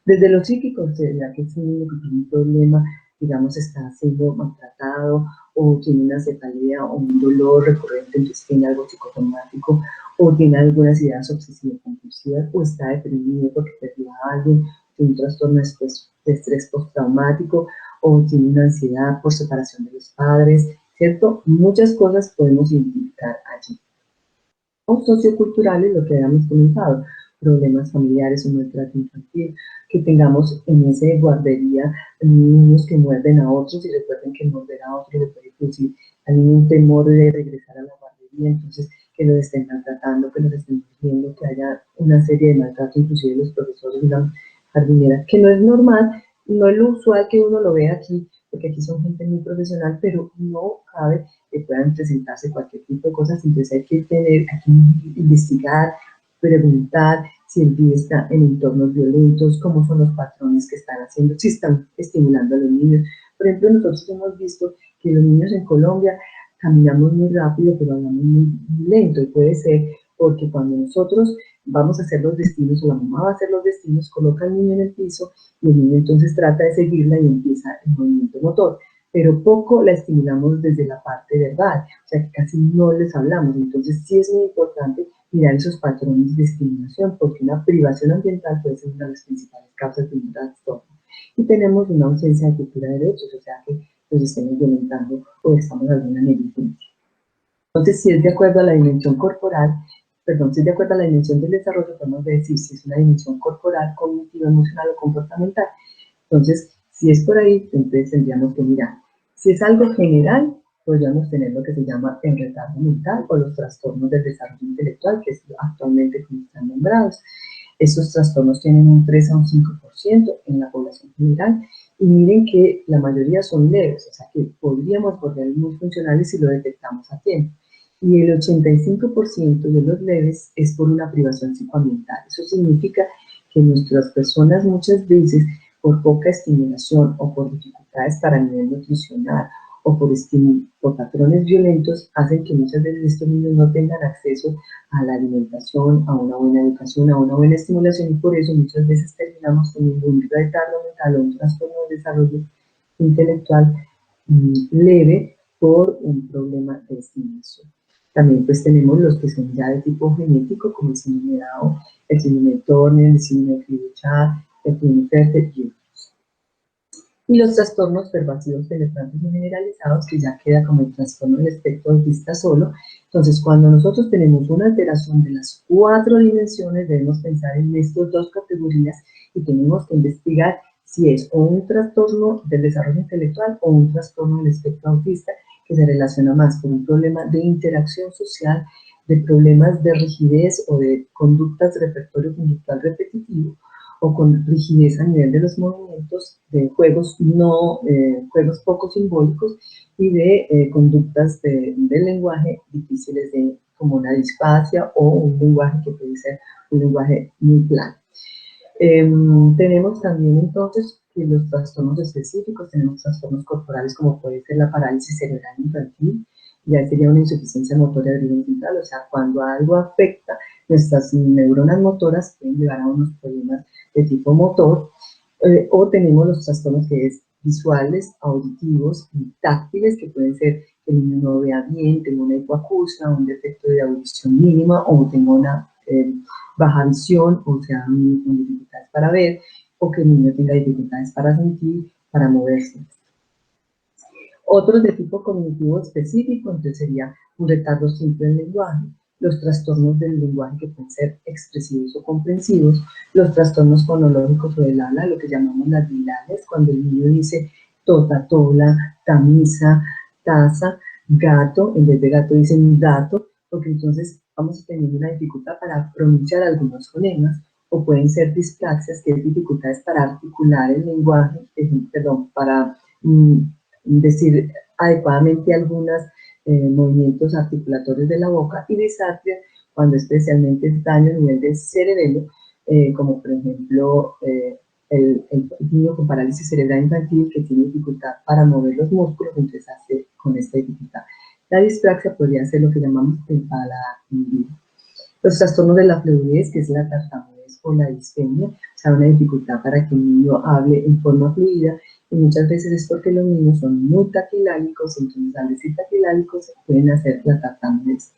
Desde lo psíquico, ya que es un niño que tiene un problema, digamos, está siendo maltratado o tiene una cefalea o un dolor recurrente, entonces tiene algo psicosomático o tiene algunas ideas obsesivas compulsivas o está deprimido porque perdió a alguien, tiene un trastorno de estrés postraumático o tiene una ansiedad por separación de los padres, ¿cierto? Muchas cosas podemos identificar allí. O socioculturales, lo que habíamos comentado, problemas familiares o maltrato infantil, que tengamos en esa guardería niños que muerden a otros y recuerden que morder a otros le puede producir al niño un temor de regresar a la guardería, entonces que los estén maltratando, que los estén viendo, que haya una serie de maltrato, inclusive de los profesores y la jardinera, que no es normal, no es lo usual que uno lo vea aquí, porque aquí son gente muy profesional, pero no cabe que puedan presentarse cualquier tipo de cosas, entonces hay que investigar, preguntar si el pibe está en entornos violentos, cómo son los patrones que están haciendo, si están estimulando a los niños. Por ejemplo, nosotros hemos visto que los niños en Colombia caminamos muy rápido, pero hablamos muy lento, y puede ser porque cuando nosotros vamos a hacer los destinos, o la mamá va a hacer los destinos, coloca al niño en el piso, y el niño entonces trata de seguirla y empieza el movimiento motor, pero poco la estimulamos desde la parte verbal, o sea que casi no les hablamos, entonces sí es muy importante mirar esos patrones de estimulación, porque una privación ambiental puede ser una de las principales causas de un trastorno. Y tenemos una ausencia de cultura de derechos, o sea que los estemos violentando o estamos alguna negligencia. Entonces, si es de acuerdo a la dimensión corporal, perdón, si es de acuerdo a la dimensión del desarrollo, podemos decir si es una dimensión corporal, cognitiva, emocional o comportamental. Entonces, si es por ahí, entonces tendríamos que mirar. Si es algo general, podríamos tener lo que se llama el retardo mental o los trastornos del desarrollo intelectual, que es actualmente como están nombrados. Estos trastornos tienen un 3 a un 5% en la población general, y miren que la mayoría son leves, o sea que podríamos volverlos muy funcionales si lo detectamos a tiempo. Y el 85% de los leves es por una privación psicoambiental. Eso significa que nuestras personas muchas veces, por poca estimulación o por dificultades para el nivel nutricional o por patrones violentos, hacen que muchas veces estos niños no tengan acceso a la alimentación, a una buena educación, a una buena estimulación, y por eso muchas veces terminamos teniendo un retardo mental o un trastorno de desarrollo intelectual leve por un problema de estimulación. También pues tenemos los que son ya de tipo genético, como el síndrome de Down, el síndrome de Turner, el síndrome de Creutzfeldt, el Klinefelter y otros. Y los trastornos pervasivos penetrantes y generalizados, que ya queda como el trastorno del espectro autista solo. Entonces, cuando nosotros tenemos una alteración de las 4 dimensiones, debemos pensar en estas 2 categorías y tenemos que investigar si es o un trastorno del desarrollo intelectual o un trastorno del espectro autista, que se relaciona más con un problema de interacción social, de problemas de rigidez o de conductas de repertorio conductual repetitivo, o con rigidez a nivel de los movimientos, de juegos, juegos poco simbólicos y de conductas del lenguaje difíciles, como una disfasia o un lenguaje que puede ser un lenguaje muy plano. Tenemos también entonces que los trastornos específicos, tenemos trastornos corporales como puede ser la parálisis cerebral infantil, ya sería una insuficiencia motora del ritmo central, o sea, cuando algo afecta nuestras neuronas motoras pueden llevar a unos problemas de tipo motor, o tenemos los trastornos que es visuales, auditivos y táctiles, que pueden ser que el niño no vea bien, tenga una hipoacusia, un defecto de audición mínima, o tenga una baja visión, o sea, un niño con dificultades para ver, o que el niño tenga dificultades para sentir, para moverse. Otros de tipo cognitivo específico, entonces sería un retardo simple del lenguaje, los trastornos del lenguaje que pueden ser expresivos o comprensivos, los trastornos fonológicos o del habla, lo que llamamos las bilales, cuando el niño dice tota, tola, camisa, taza, gato, en vez de gato dicen gato, porque entonces vamos teniendo una dificultad para pronunciar algunos fonemas, o pueden ser dispraxias, que es dificultades para articular el lenguaje, perdón, para decir adecuadamente algunos movimientos articulatorios de la boca, y disartria, cuando especialmente es daño a nivel del cerebelo, como por ejemplo el niño con parálisis cerebral infantil que tiene dificultad para mover los músculos, entonces hace con esta dificultad. La dispraxia podría ser lo que llamamos empalada inhibida. Los trastornos de la fluidez, que es la tartamudez o la disfenia, o sea, una dificultad para que el niño hable en forma fluida, y muchas veces es porque los niños son muy taquilálicos, entonces al decir taquilálicos pueden hacer la tartamudez.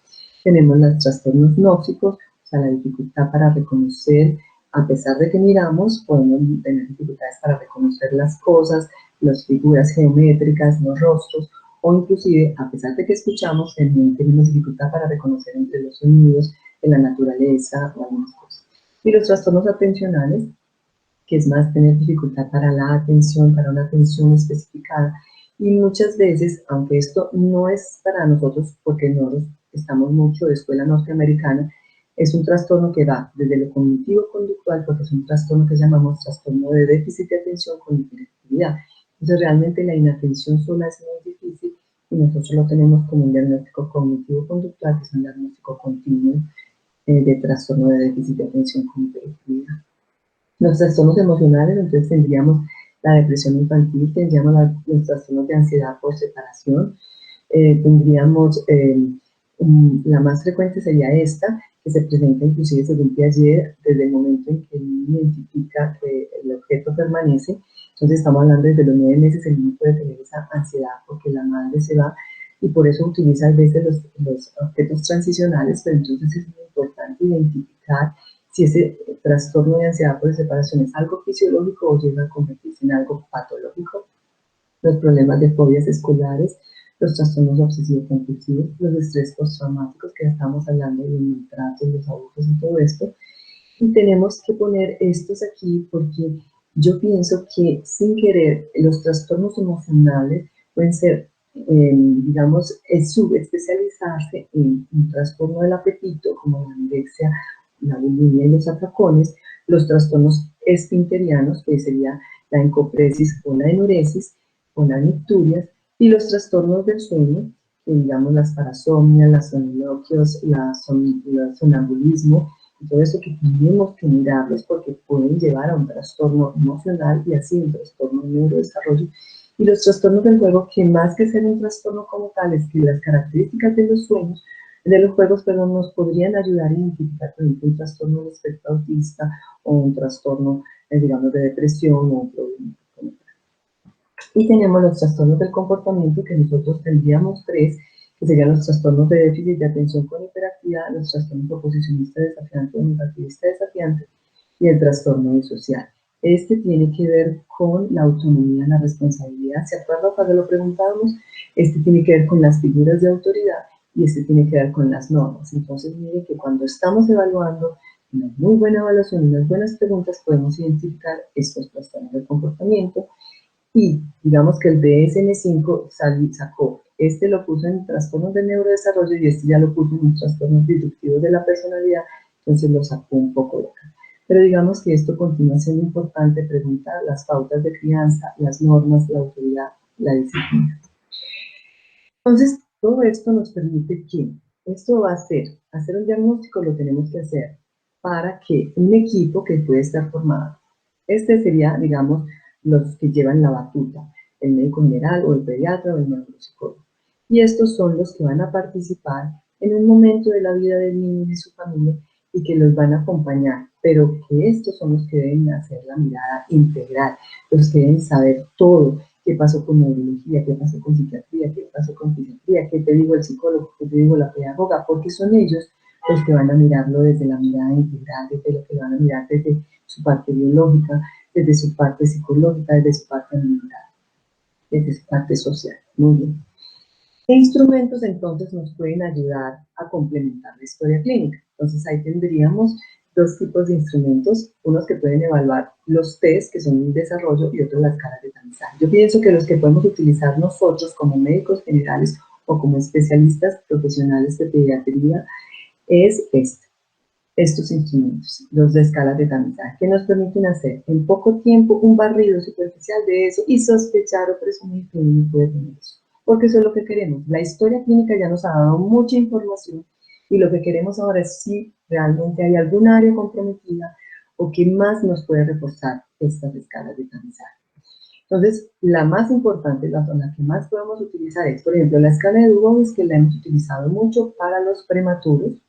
Tenemos los trastornos nóxicos, o sea, la dificultad para reconocer, a pesar de que miramos, podemos tener dificultades para reconocer las cosas, las figuras geométricas, los rostros, o inclusive, a pesar de que escuchamos, también tenemos dificultad para reconocer entre los sonidos de la naturaleza o algunas cosas. Y los trastornos atencionales, que es más tener dificultad para la atención, para una atención especificada, y muchas veces, aunque esto no es para nosotros, porque nosotros estamos mucho de escuela norteamericana, es un trastorno que va desde lo cognitivo-conductual, porque es un trastorno que llamamos trastorno de déficit de atención con hiperactividad. Entonces realmente la inatención sola es muy difícil, y nosotros lo tenemos como un diagnóstico cognitivo-conductual, que es un diagnóstico continuo de trastorno de déficit de atención con hiperactividad. Los trastornos emocionales, entonces tendríamos la depresión infantil, tendríamos los trastornos de ansiedad por separación, tendríamos, la más frecuente sería esta, que se presenta inclusive según Piaget desde el momento en que el niño identifica que el objeto permanece. Entonces estamos hablando desde los 9 meses, el niño puede tener esa ansiedad porque la madre se va, y por eso utiliza a veces los objetos transicionales, pero entonces es muy importante identificar si ese trastorno de ansiedad por separación es algo fisiológico o llega a convertirse en algo patológico. los problemas de fobias escolares, los trastornos obsesivo-compulsivos, los estrés postraumáticos, que ya estamos hablando de los maltratos, los abusos y todo esto. Y tenemos que poner estos aquí porque yo pienso que sin querer los trastornos emocionales pueden ser, digamos, subespecializarse en un trastorno del apetito como la anorexia, la bulimia y los atracones, los trastornos esfinterianos, que sería la encopresis o la enuresis o la nicturias, y los trastornos del sueño, que digamos las parasomnias, las soliloquios, el sonambulismo, y todo eso que tenemos que mirarlos porque pueden llevar a un trastorno emocional y así un trastorno de neurodesarrollo. Y los trastornos del juego, que más que ser un trastorno como tal, es que las características de los sueños, de los juegos, perdón, nos podrían ayudar a identificar, por ejemplo, un trastorno del espectro autista o un trastorno, digamos, de depresión o un problema como tal. Y tenemos los trastornos del comportamiento, que nosotros tendríamos tres, que serían los trastornos de déficit de atención con hiperactividad, los trastornos oposicionista desafiante o negativista desafiante y el trastorno disocial. Este tiene que ver con la autonomía, la responsabilidad. ¿Se acuerdan cuando lo preguntábamos? Este tiene que ver con las figuras de autoridad y este tiene que ver con las normas. Entonces, miren que cuando estamos evaluando una muy buena evaluación y unas buenas preguntas, podemos identificar estos trastornos del comportamiento. Y digamos que el DSM-5 sacó, este lo puso en trastornos de neurodesarrollo y este ya lo puso en trastornos disruptivos de la personalidad, entonces lo sacó un poco de acá. Pero digamos que esto continúa siendo importante, preguntar las pautas de crianza, las normas, la autoridad, la disciplina. Entonces, todo esto nos permite que esto va a hacer un diagnóstico lo tenemos que hacer para que un equipo que puede estar formado, este sería, digamos, los que llevan la batuta, el médico general o el pediatra o el neuropsicólogo. Y estos son los que van a participar en un momento de la vida del niño y de su familia y que los van a acompañar, pero que estos son los que deben hacer la mirada integral, los que deben saber todo, qué pasó con neurología, qué pasó con psiquiatría, qué pasó con fisiatría, qué te digo el psicólogo, qué te digo la pedagoga, porque son ellos los que van a mirarlo desde la mirada integral, desde lo que van a mirar desde su parte biológica, desde su parte psicológica, desde su parte mental, desde su parte social. Muy bien. ¿Qué instrumentos entonces nos pueden ayudar a complementar la historia clínica? Entonces ahí tendríamos dos tipos de instrumentos, unos que pueden evaluar los test, que son el desarrollo, y otros las escalas de tamizaje. Yo pienso que los que podemos utilizar nosotros como médicos generales o como especialistas profesionales de pediatría es estos instrumentos, los de escalas de tamizaje, que nos permiten hacer en poco tiempo un barrido superficial de eso y sospechar o presumir que uno puede tener eso. Porque eso es lo que queremos. La historia clínica ya nos ha dado mucha información y lo que queremos ahora es si realmente hay algún área comprometida o qué más nos puede reforzar estas escalas de tamizaje. Entonces, la más importante, la que más podemos utilizar es, por ejemplo, la escala de Dubovich, que la hemos utilizado mucho para los prematuros,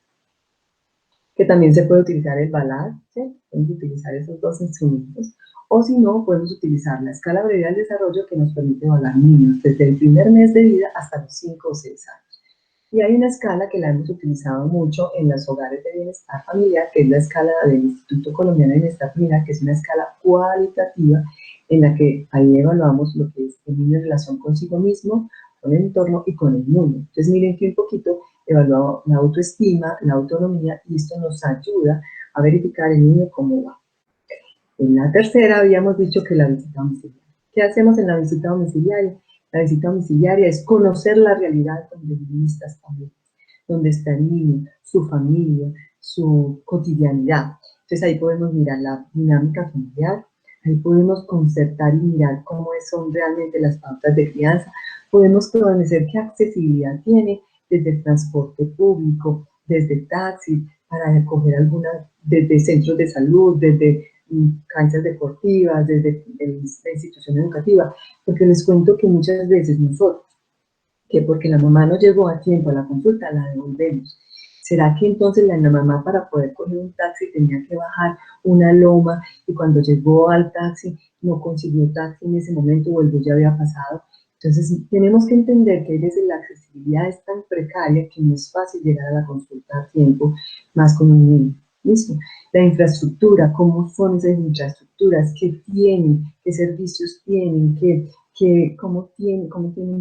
que también se puede utilizar el BALAD, ¿sí? Podemos utilizar esos dos instrumentos, o si no, podemos utilizar la escala breve del desarrollo que nos permite evaluar niños desde el primer mes de vida hasta los 5 o 6 años. Y hay una escala que la hemos utilizado mucho en los hogares de bienestar familiar, que es la escala del Instituto Colombiano de Bienestar Familiar, que es una escala cualitativa en la que ahí evaluamos lo que es el niño en relación consigo mismo, con el entorno y con el mundo. Entonces miren que un poquito evaluamos la autoestima, la autonomía, y esto nos ayuda a verificar el niño cómo va. En la tercera habíamos dicho que la visita domiciliaria. ¿Qué hacemos en la visita domiciliaria? La visita domiciliaria es conocer la realidad donde viven estas familias, donde está el niño, su familia, su cotidianidad. Entonces ahí podemos mirar la dinámica familiar, ahí podemos concertar y mirar cómo son realmente las pautas de crianza, podemos conocer qué accesibilidad tiene desde el transporte público, desde taxis, para acoger desde centros de salud, desde canchas deportivas, desde la institución educativa, porque les cuento que muchas veces nosotros, que porque la mamá no llegó a tiempo a la consulta, la devolvemos. ¿Será que entonces la mamá para poder coger un taxi tenía que bajar una loma y cuando llegó al taxi no consiguió taxi en ese momento o el bus ya había pasado? Entonces tenemos que entender que a veces la accesibilidad es tan precaria que no es fácil llegar a la consulta a tiempo, más con un niño. ¿Listo? La infraestructura, cómo son esas infraestructuras, qué tienen, qué servicios tienen, cómo tienen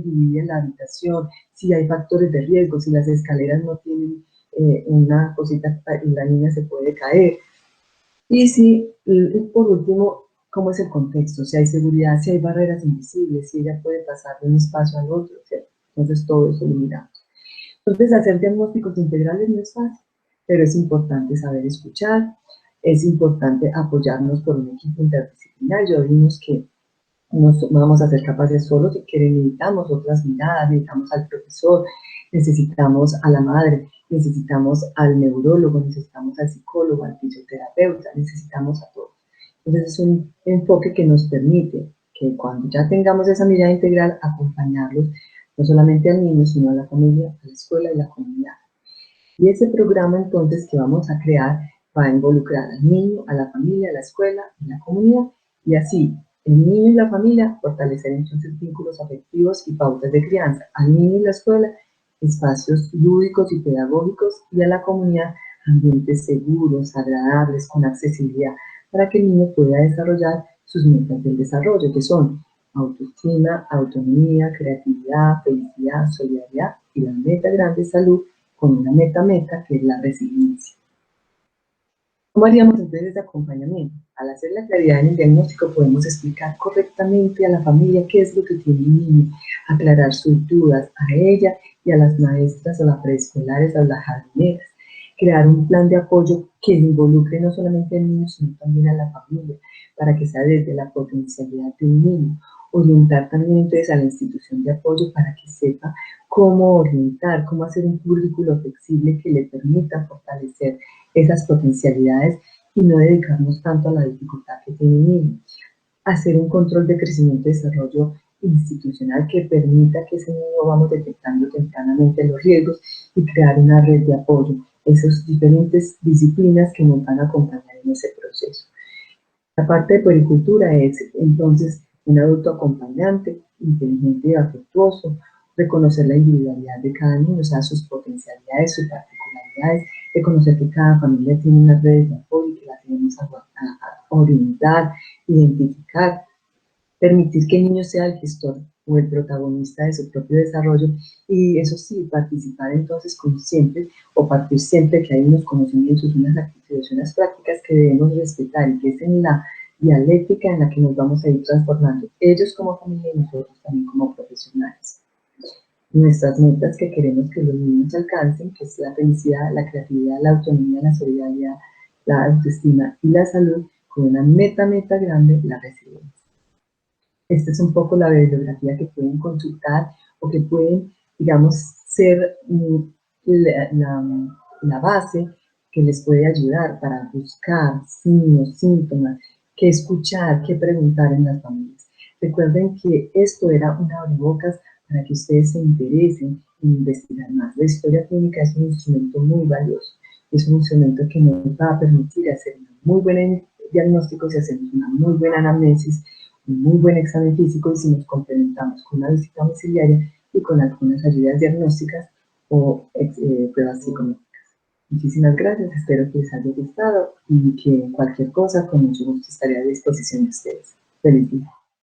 dividida la habitación, si hay factores de riesgo, si las escaleras no tienen una cosita y la niña se puede caer. Y si, por último, cómo es el contexto, si hay seguridad, si hay barreras invisibles, si ella puede pasar de un espacio al otro, ¿cierto? Entonces todo eso lo miramos. Entonces hacer diagnósticos integrales no es fácil, pero es importante saber escuchar, es importante apoyarnos por un equipo interdisciplinar. Ya vimos que no vamos a ser capaces solos, si quieren necesitamos otras miradas, necesitamos al profesor, necesitamos a la madre, necesitamos al neurólogo, necesitamos al psicólogo, al fisioterapeuta, necesitamos a todos. Entonces es un enfoque que nos permite que cuando ya tengamos esa mirada integral, acompañarlos no solamente al niño, sino a la familia, a la escuela y la comunidad. Y ese programa entonces que vamos a crear va a involucrar al niño, a la familia, a la escuela y la comunidad, y así el niño y la familia fortalecer entonces vínculos afectivos y pautas de crianza, al niño y la escuela espacios lúdicos y pedagógicos, y a la comunidad ambientes seguros, agradables, con accesibilidad, para que el niño pueda desarrollar sus metas del desarrollo, que son autoestima, autonomía, creatividad, felicidad, solidaridad y la meta grande salud, con una meta que es la resiliencia. ¿Cómo haríamos entonces ese acompañamiento? Al hacer la claridad en el diagnóstico podemos explicar correctamente a la familia qué es lo que tiene el niño, aclarar sus dudas a ella y a las maestras o las preescolares o las jardineras, crear un plan de apoyo que involucre no solamente al niño sino también a la familia, para que sea desde la potencialidad de un niño, orientar también entonces a la institución de apoyo para que sepa cómo orientar, cómo hacer un currículo flexible que le permita fortalecer esas potencialidades y no dedicarnos tanto a la dificultad que tiene el niño. Hacer un control de crecimiento y desarrollo institucional que permita que ese niño vamos detectando tempranamente los riesgos y crear una red de apoyo, esas diferentes disciplinas que nos van a acompañar en ese proceso. La parte de puericultura es entonces un adulto acompañante, inteligente y afectuoso, reconocer la individualidad de cada niño, o sea, sus potencialidades, sus particularidades, reconocer que cada familia tiene unas redes de apoyo y que las tenemos a orientar, identificar, permitir que el niño sea el gestor o el protagonista de su propio desarrollo, y eso sí, participar entonces consciente o partir siempre que hay unos conocimientos, unas actitudes, unas prácticas que debemos respetar, y que es en la dialéctica en la que nos vamos a ir transformando, ellos como familia y nosotros también como profesionales. Nuestras metas que queremos que los niños alcancen, que es la felicidad, la creatividad, la autonomía, la solidaridad, la autoestima y la salud, con una meta grande, la resiliencia. Esta es un poco la bibliografía que pueden consultar o que pueden, digamos, ser la base que les puede ayudar para buscar signos, síntomas, qué escuchar, qué preguntar en las familias. Recuerden que esto era un abrebocas para que ustedes se interesen en investigar más. La historia clínica es un instrumento muy valioso, es un instrumento que nos va a permitir hacer un muy buen diagnóstico si hacemos una muy buena anamnesis, un muy buen examen físico, y si nos complementamos con una visita domiciliaria y con algunas ayudas diagnósticas o pruebas psicométricas. Muchísimas gracias, espero que les haya gustado y que cualquier cosa con mucho gusto estaré a disposición de ustedes. Feliz día.